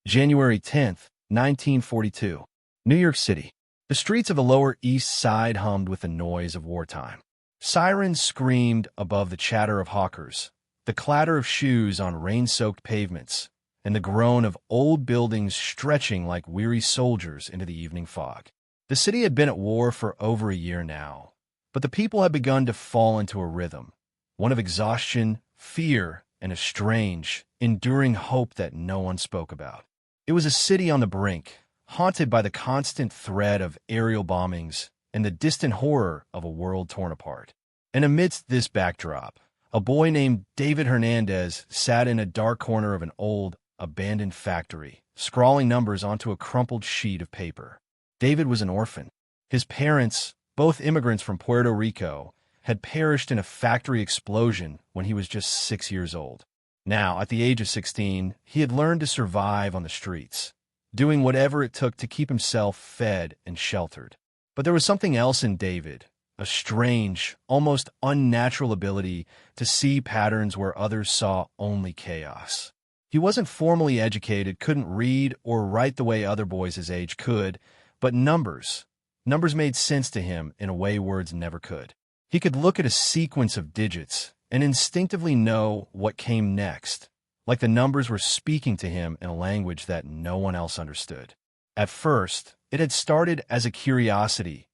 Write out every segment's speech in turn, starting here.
January 10th, 1942. New York City. The streets of the Lower East Side hummed with the noise of wartime. Sirens screamed above the chatter of hawkers, the clatter of shoes on rain-soaked pavements, and the groan of old buildings stretching like weary soldiers into the evening fog. The city had been at war for over a year now, but the people had begun to fall into a rhythm, one of exhaustion, fear, and a strange, enduring hope that no one spoke about. It was a city on the brink, haunted by the constant threat of aerial bombings and the distant horror of a world torn apart. And amidst this backdrop, a boy named David Hernandez sat in a dark corner of an old, abandoned factory, scrawling numbers onto a crumpled sheet of paper. David was an orphan. His parents, both immigrants from Puerto Rico, had perished in a factory explosion when he was just 6 years old. Now, at the age of 16, he had learned to survive on the streets, doing whatever it took to keep himself fed and sheltered. But there was something else in David, a strange, almost unnatural ability to see patterns where others saw only chaos. He wasn't formally educated, couldn't read or write the way other boys his age could, but numbers made sense to him in a way words never could. He could look at a sequence of digits and instinctively know what came next, like the numbers were speaking to him in a language that no one else understood. At first, it had started as a curiosity,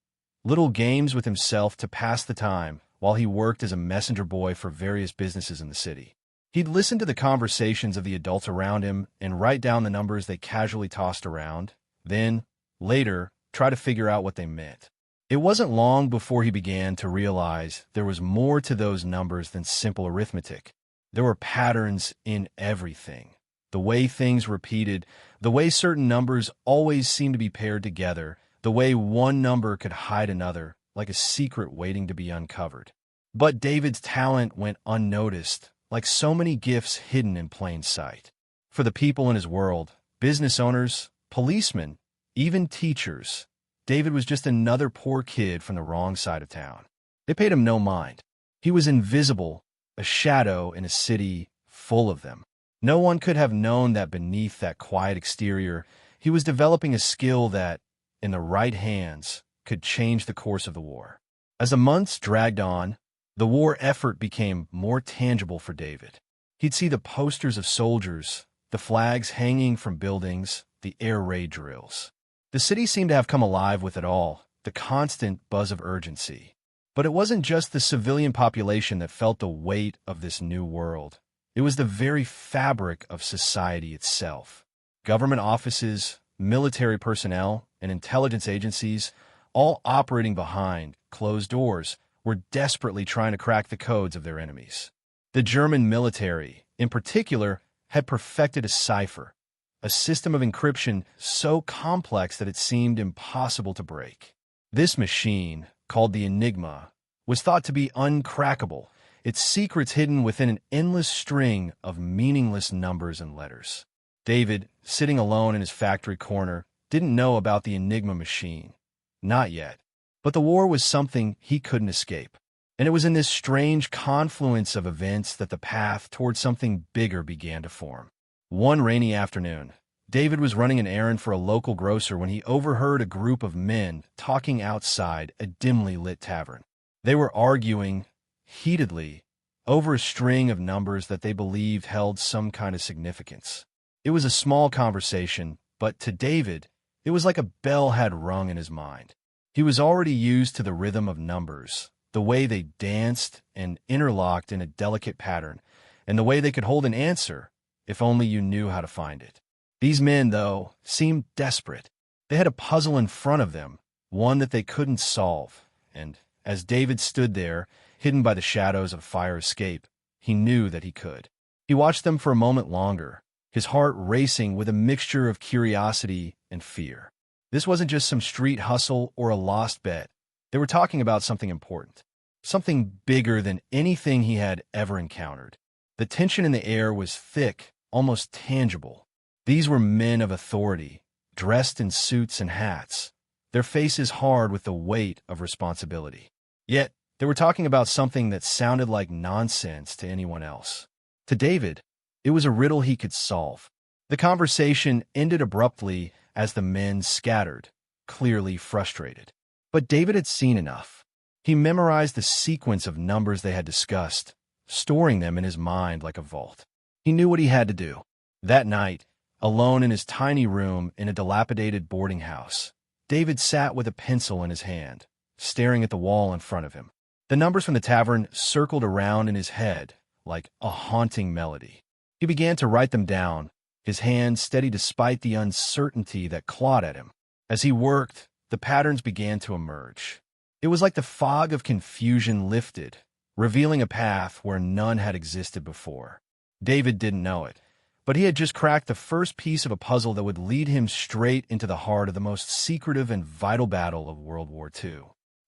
little games with himself to pass the time while he worked as a messenger boy for various businesses in the city. He'd listen to the conversations of the adults around him and write down the numbers they casually tossed around, then, later, try to figure out what they meant. It wasn't long before he began to realize there was more to those numbers than simple arithmetic. There were patterns in everything. The way things repeated, the way certain numbers always seemed to be paired together, the way one number could hide another, like a secret waiting to be uncovered. But David's talent went unnoticed, like so many gifts hidden in plain sight. For the people in his world, business owners, policemen, even teachers, David was just another poor kid from the wrong side of town. They paid him no mind. He was invisible, a shadow in a city full of them. No one could have known that beneath that quiet exterior, he was developing a skill that, in the right hands, could change the course of the war. As the months dragged on, the war effort became more tangible for David. He'd see the posters of soldiers, the flags hanging from buildings, the air raid drills. The city seemed to have come alive with it all, the constant buzz of urgency. But it wasn't just the civilian population that felt the weight of this new world. It was the very fabric of society itself. Government offices, military personnel, and intelligence agencies, all operating behind closed doors, were desperately trying to crack the codes of their enemies. The German military, in particular, had perfected a cipher, a system of encryption so complex that it seemed impossible to break. This machine, called the Enigma, was thought to be uncrackable, its secrets hidden within an endless string of meaningless numbers and letters. David, sitting alone in his factory corner, didn't know about the Enigma machine. Not yet. But the war was something he couldn't escape. And it was in this strange confluence of events that the path towards something bigger began to form. One rainy afternoon, David was running an errand for a local grocer when he overheard a group of men talking outside a dimly lit tavern. They were arguing, heatedly, over a string of numbers that they believed held some kind of significance. It was a small conversation, but to David, it was like a bell had rung in his mind. He was already used to the rhythm of numbers, the way they danced and interlocked in a delicate pattern, and the way they could hold an answer, if only you knew how to find it. These men, though, seemed desperate. They had a puzzle in front of them, one that they couldn't solve, and as David stood there, hidden by the shadows of a fire escape, he knew that he could. He watched them for a moment longer, his heart racing with a mixture of curiosity and fear. This wasn't just some street hustle or a lost bet. They were talking about something important, something bigger than anything he had ever encountered. The tension in the air was thick, almost tangible. These were men of authority, dressed in suits and hats, their faces hard with the weight of responsibility. Yet, they were talking about something that sounded like nonsense to anyone else. To David, it was a riddle he could solve. The conversation ended abruptly as the men scattered, clearly frustrated. But David had seen enough. He memorized the sequence of numbers they had discussed, storing them in his mind like a vault. He knew what he had to do. That night, alone in his tiny room in a dilapidated boarding house, David sat with a pencil in his hand, staring at the wall in front of him. The numbers from the tavern circled around in his head like a haunting melody. He began to write them down, his hand steady despite the uncertainty that clawed at him. As he worked, the patterns began to emerge. It was like the fog of confusion lifted, revealing a path where none had existed before. David didn't know it, but he had just cracked the first piece of a puzzle that would lead him straight into the heart of the most secretive and vital battle of World War II.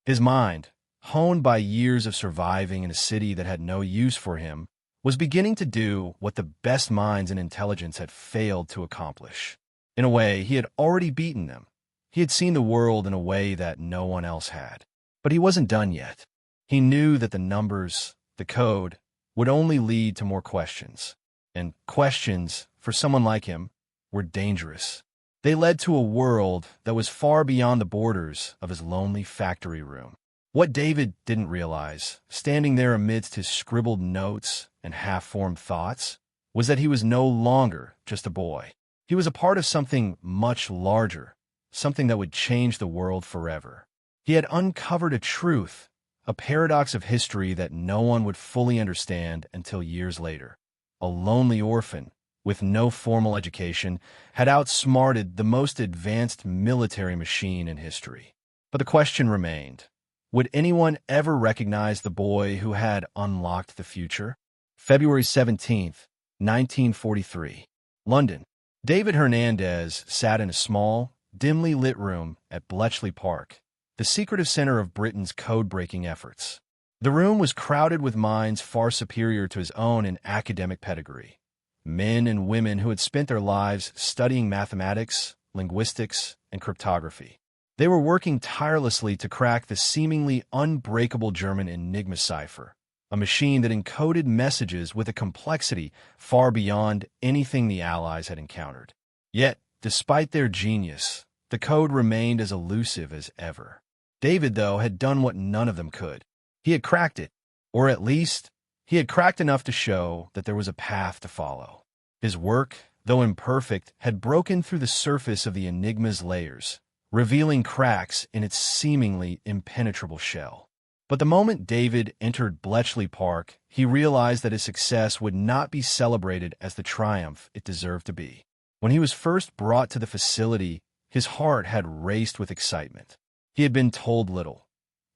His mind, honed by years of surviving in a city that had no use for him, was beginning to do what the best minds in intelligence had failed to accomplish. In a way, he had already beaten them. He had seen the world in a way that no one else had. But he wasn't done yet. He knew that the numbers, the code, would only lead to more questions. And questions, for someone like him, were dangerous. They led to a world that was far beyond the borders of his lonely factory room. What David didn't realize, standing there amidst his scribbled notes and half-formed thoughts, was that he was no longer just a boy. He was a part of something much larger, something that would change the world forever. He had uncovered a truth, a paradox of history that no one would fully understand until years later. A lonely orphan, with no formal education, had outsmarted the most advanced military machine in history. But the question remained, would anyone ever recognize the boy who had unlocked the future? February 17th, 1943. London. David Hernandez sat in a small, dimly lit room at Bletchley Park, the secretive center of Britain's code-breaking efforts. The room was crowded with minds far superior to his own in academic pedigree. Men and women who had spent their lives studying mathematics, linguistics, and cryptography. They were working tirelessly to crack the seemingly unbreakable German Enigma cipher, a machine that encoded messages with a complexity far beyond anything the Allies had encountered. Yet, despite their genius, the code remained as elusive as ever. David, though, had done what none of them could. He had cracked it, or at least, he had cracked enough to show that there was a path to follow. His work, though imperfect, had broken through the surface of the Enigma's layers, revealing cracks in its seemingly impenetrable shell. But the moment David entered Bletchley Park, he realized that his success would not be celebrated as the triumph it deserved to be. When he was first brought to the facility, his heart had raced with excitement. He had been told little,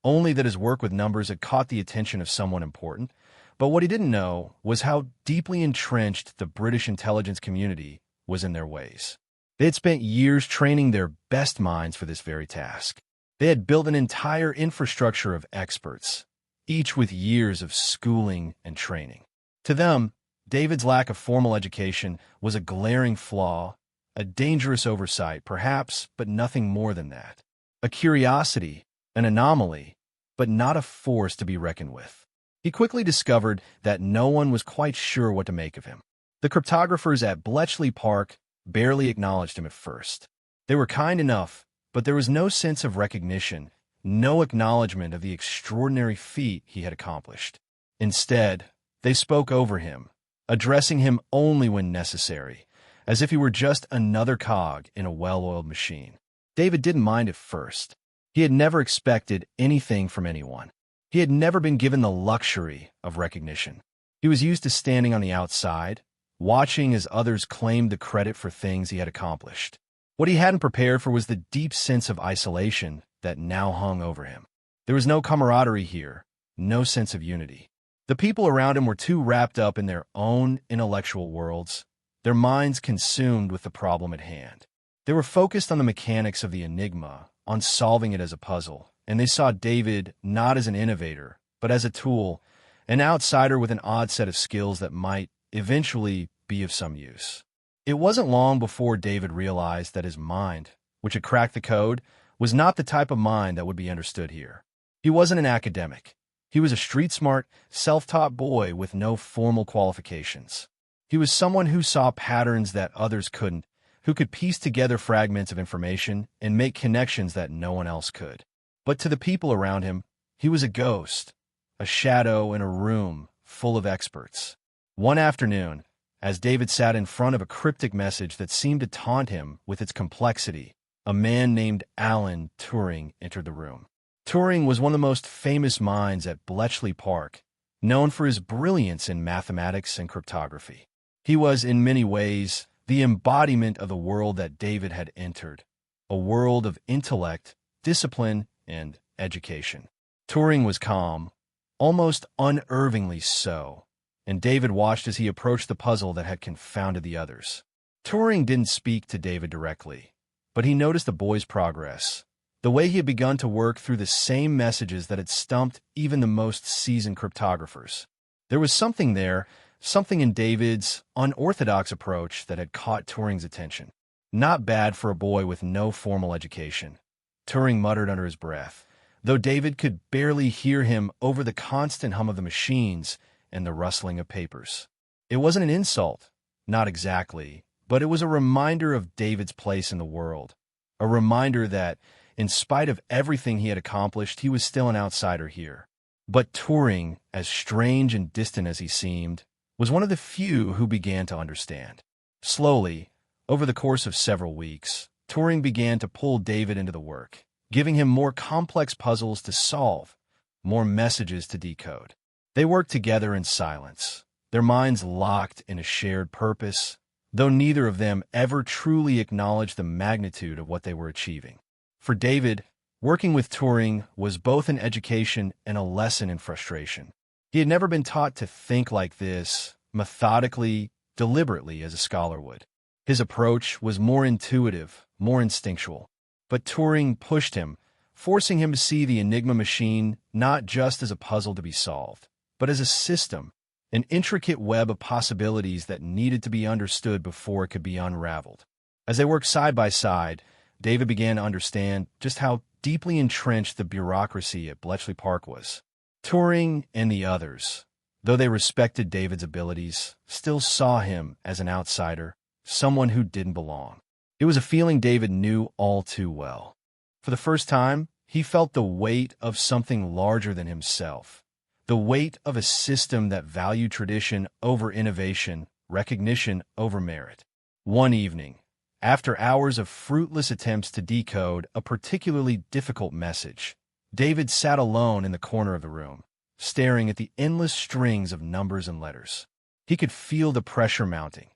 only that his work with numbers had caught the attention of someone important, but what he didn't know was how deeply entrenched the British intelligence community was in their ways. They had spent years training their best minds for this very task. They had built an entire infrastructure of experts, each with years of schooling and training. To them, David's lack of formal education was a glaring flaw, a dangerous oversight, perhaps, but nothing more than that. A curiosity, an anomaly, but not a force to be reckoned with. He quickly discovered that no one was quite sure what to make of him. The cryptographers at Bletchley Park barely acknowledged him at first. They were kind enough, but there was no sense of recognition, no acknowledgement of the extraordinary feat he had accomplished. Instead, they spoke over him, addressing him only when necessary, as if he were just another cog in a well-oiled machine. David didn't mind at first. He had never expected anything from anyone. He had never been given the luxury of recognition. He was used to standing on the outside, watching as others claimed the credit for things he had accomplished. What he hadn't prepared for was the deep sense of isolation that now hung over him. There was no camaraderie here, no sense of unity. The people around him were too wrapped up in their own intellectual worlds, their minds consumed with the problem at hand. They were focused on the mechanics of the enigma, on solving it as a puzzle, and they saw David not as an innovator, but as a tool, an outsider with an odd set of skills that might eventually be of some use. It wasn't long before David realized that his mind, which had cracked the code, was not the type of mind that would be understood here. He wasn't an academic. He was a street-smart, self-taught boy with no formal qualifications. He was someone who saw patterns that others couldn't, who could piece together fragments of information and make connections that no one else could. But to the people around him, he was a ghost, a shadow in a room full of experts. One afternoon, as David sat in front of a cryptic message that seemed to taunt him with its complexity, a man named Alan Turing entered the room. Turing was one of the most famous minds at Bletchley Park, known for his brilliance in mathematics and cryptography. He was, in many ways, the embodiment of the world that David had entered, a world of intellect, discipline, and education. Turing was calm, almost unnervingly so, and David watched as he approached the puzzle that had confounded the others. Turing didn't speak to David directly, but he noticed the boy's progress, the way he had begun to work through the same messages that had stumped even the most seasoned cryptographers. There was something there, something in David's unorthodox approach that had caught Turing's attention. Not bad for a boy with no formal education, Turing muttered under his breath, though David could barely hear him over the constant hum of the machines and the rustling of papers. It wasn't an insult, not exactly, but it was a reminder of David's place in the world, a reminder that, in spite of everything he had accomplished, he was still an outsider here. But Turing, as strange and distant as he seemed, was one of the few who began to understand. Slowly, over the course of several weeks, Turing began to pull David into the work, giving him more complex puzzles to solve, more messages to decode. They worked together in silence, their minds locked in a shared purpose, though neither of them ever truly acknowledged the magnitude of what they were achieving. For David, working with Turing was both an education and a lesson in frustration. He had never been taught to think like this, methodically, deliberately, as a scholar would. His approach was more intuitive, more instinctual. But Turing pushed him, forcing him to see the Enigma machine not just as a puzzle to be solved, but as a system, an intricate web of possibilities that needed to be understood before it could be unraveled. As they worked side by side, David began to understand just how deeply entrenched the bureaucracy at Bletchley Park was. Turing and the others, though they respected David's abilities, still saw him as an outsider, someone who didn't belong. It was a feeling David knew all too well. For the first time, he felt the weight of something larger than himself, the weight of a system that valued tradition over innovation, recognition over merit. One evening, after hours of fruitless attempts to decode a particularly difficult message, David sat alone in the corner of the room, staring at the endless strings of numbers and letters. He could feel the pressure mounting.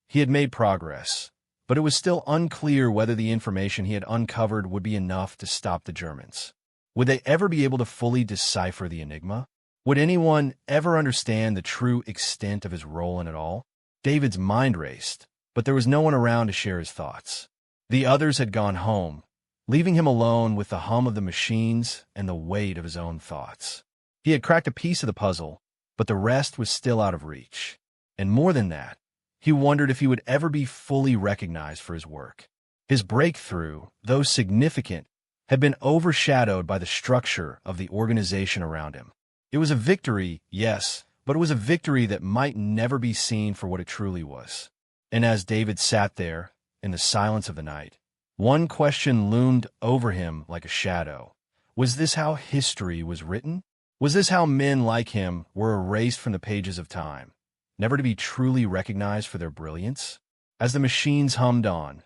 He had made progress, but it was still unclear whether the information he had uncovered would be enough to stop the Germans. Would they ever be able to fully decipher the enigma? Would anyone ever understand the true extent of his role in it all? David's mind raced, but there was no one around to share his thoughts. The others had gone home, leaving him alone with the hum of the machines and the weight of his own thoughts. He had cracked a piece of the puzzle, but the rest was still out of reach. And more than that, he wondered if he would ever be fully recognized for his work. His breakthrough, though significant, had been overshadowed by the structure of the organization around him. It was a victory, yes, but it was a victory that might never be seen for what it truly was. And as David sat there, in the silence of the night, one question loomed over him like a shadow. Was this how history was written? Was this how men like him were erased from the pages of time, never to be truly recognized for their brilliance? As the machines hummed on,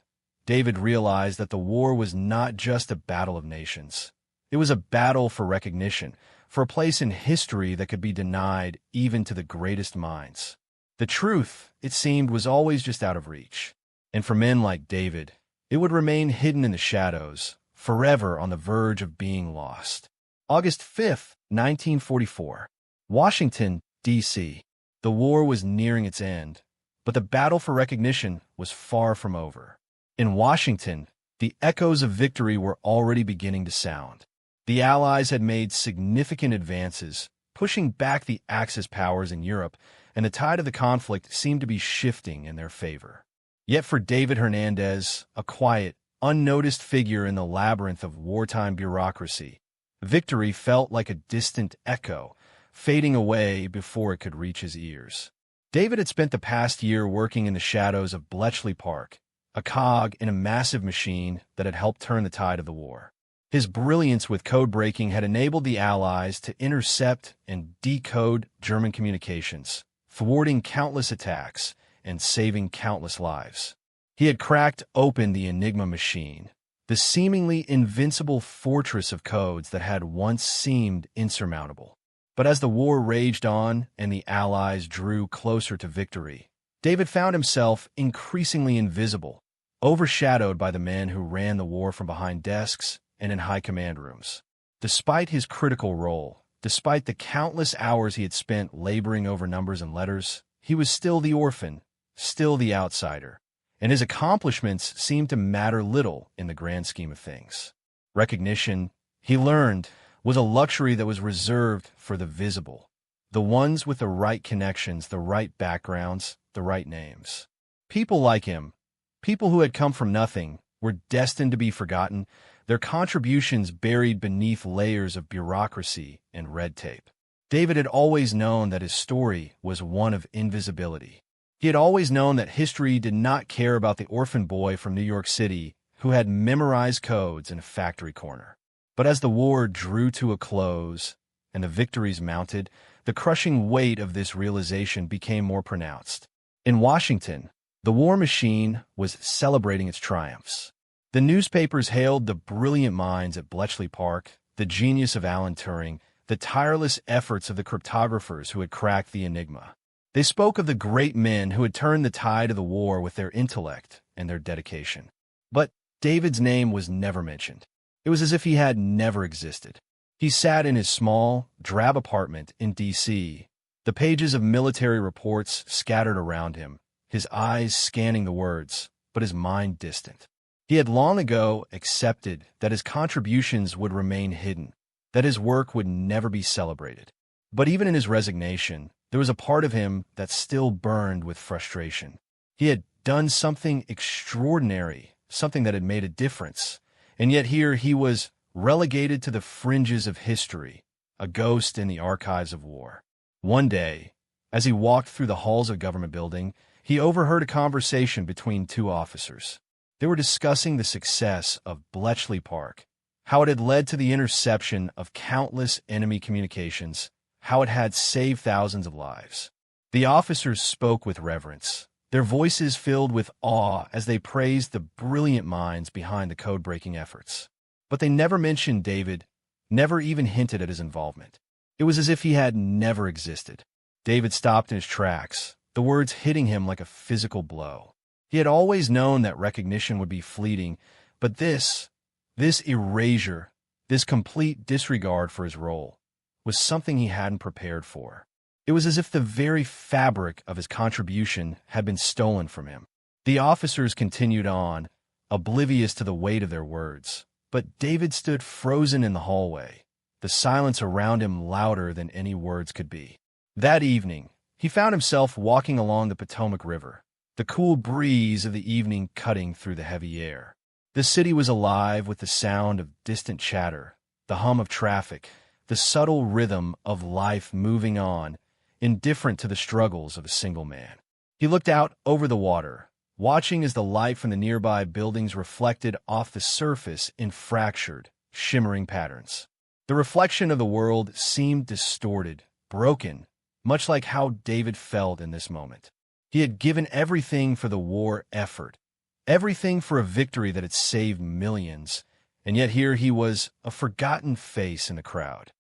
David realized that the war was not just a battle of nations. It was a battle for recognition, for a place in history that could be denied even to the greatest minds. The truth, it seemed, was always just out of reach. And for men like David, it would remain hidden in the shadows, forever on the verge of being lost. August 5th, 1944. Washington, D.C. The war was nearing its end, but the battle for recognition was far from over. In Washington, the echoes of victory were already beginning to sound. The Allies had made significant advances, pushing back the Axis powers in Europe, and the tide of the conflict seemed to be shifting in their favor. Yet for David Hernandez, a quiet, unnoticed figure in the labyrinth of wartime bureaucracy, victory felt like a distant echo, fading away before it could reach his ears. David had spent the past year working in the shadows of Bletchley Park, a cog in a massive machine that had helped turn the tide of the war. His brilliance with code breaking had enabled the Allies to intercept and decode German communications, thwarting countless attacks and saving countless lives. He had cracked open the Enigma machine, the seemingly invincible fortress of codes that had once seemed insurmountable. But as the war raged on and the Allies drew closer to victory, David found himself increasingly invisible, overshadowed by the men who ran the war from behind desks and in high command rooms. Despite his critical role, despite the countless hours he had spent laboring over numbers and letters, he was still the orphan, still the outsider, and his accomplishments seemed to matter little in the grand scheme of things. Recognition, he learned, was a luxury that was reserved for the visible, the ones with the right connections, the right backgrounds, the right names. People like him, people who had come from nothing, were destined to be forgotten, their contributions buried beneath layers of bureaucracy and red tape. David had always known that his story was one of invisibility. He had always known that history did not care about the orphan boy from New York City who had memorized codes in a factory corner. But as the war drew to a close and the victories mounted, the crushing weight of this realization became more pronounced. In Washington, the war machine was celebrating its triumphs. The newspapers hailed the brilliant minds at Bletchley Park, the genius of Alan Turing, the tireless efforts of the cryptographers who had cracked the Enigma. They spoke of the great men who had turned the tide of the war with their intellect and their dedication. But David's name was never mentioned. It was as if he had never existed. He sat in his small, drab apartment in D.C., the pages of military reports scattered around him, his eyes scanning the words, but his mind distant. He had long ago accepted that his contributions would remain hidden, that his work would never be celebrated. But even in his resignation, there was a part of him that still burned with frustration. He had done something extraordinary, something that had made a difference, and yet here he was relegated to the fringes of history, a ghost in the archives of war. One day, as he walked through the halls of a government building, he overheard a conversation between two officers. They were discussing the success of Bletchley Park, how it had led to the interception of countless enemy communications, how it had saved thousands of lives. The officers spoke with reverence, their voices filled with awe as they praised the brilliant minds behind the code-breaking efforts. But they never mentioned David, never even hinted at his involvement. It was as if he had never existed. David stopped in his tracks, the words hitting him like a physical blow. He had always known that recognition would be fleeting, but this erasure, this complete disregard for his role, was something he hadn't prepared for. It was as if the very fabric of his contribution had been stolen from him. The officers continued on, oblivious to the weight of their words, but David stood frozen in the hallway, the silence around him louder than any words could be. That evening, he found himself walking along the Potomac River, the cool breeze of the evening cutting through the heavy air. The city was alive with the sound of distant chatter, the hum of traffic, the subtle rhythm of life moving on, indifferent to the struggles of a single man. He looked out over the water, watching as the light from the nearby buildings reflected off the surface in fractured, shimmering patterns. The reflection of the world seemed distorted, broken, much like how David felt in this moment. He had given everything for the war effort, everything for a victory that had saved millions, and yet here he was, a forgotten face in the crowd.